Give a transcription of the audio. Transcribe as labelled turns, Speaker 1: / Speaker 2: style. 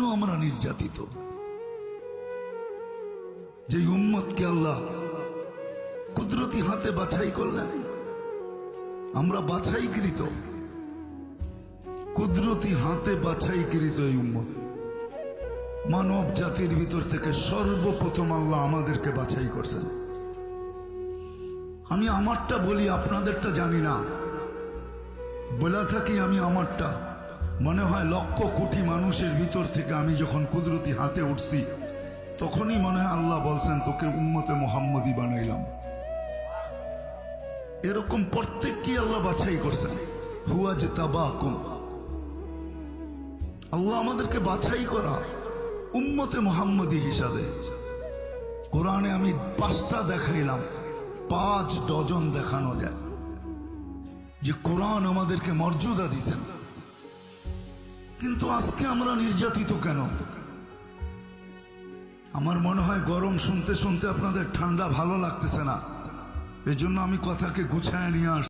Speaker 1: কেন আমরা নির্যাতিত? যে উম্মতকে আল্লাহ কুদরতি হাতে বাছাই করলেন, আমরা বাছাইকৃত, কুদরতি হাতে বাছাইকৃত এই উম্মত। মানব জাতির ভিতর থেকে সর্বপ্রথম আল্লাহ আমাদেরকে বাছাই করছেন। আমি আমারটা বলি, আপনাদেরটা জানি না, বলা থাকি আমি আমারটা। মনে হয় লক্ষ কোটি মানুষের ভিতর থেকে আমি যখন কুদরতি হাতে উঠছি, তখনই মনে হয় আল্লাহ বলছেন তোকে উম্মতে মুহাম্মদী বানাইলাম। এরকম প্রত্যেককে আল্লাহ বাছাই করছেন। হুয়াজতাবাকুম, আল্লাহ আমাদেরকে বাছাই করা উম্মতে মুহাম্মদী হিসাবে। কোরআনে আমি 5টা দেখাইলাম, 5 ডজন দেখানো যায় যে কোরআন আমাদেরকে মর্যাদা দিছেন। কিন্তু আজকে আমরা নির্যাতিত কেন? আমার মনে হয় গরম শুনতে শুনতে আপনাদের ঠান্ডা ভালো লাগতেছে না, এজন্য আমি কথাকে গুছায় নিয়ে আসছি।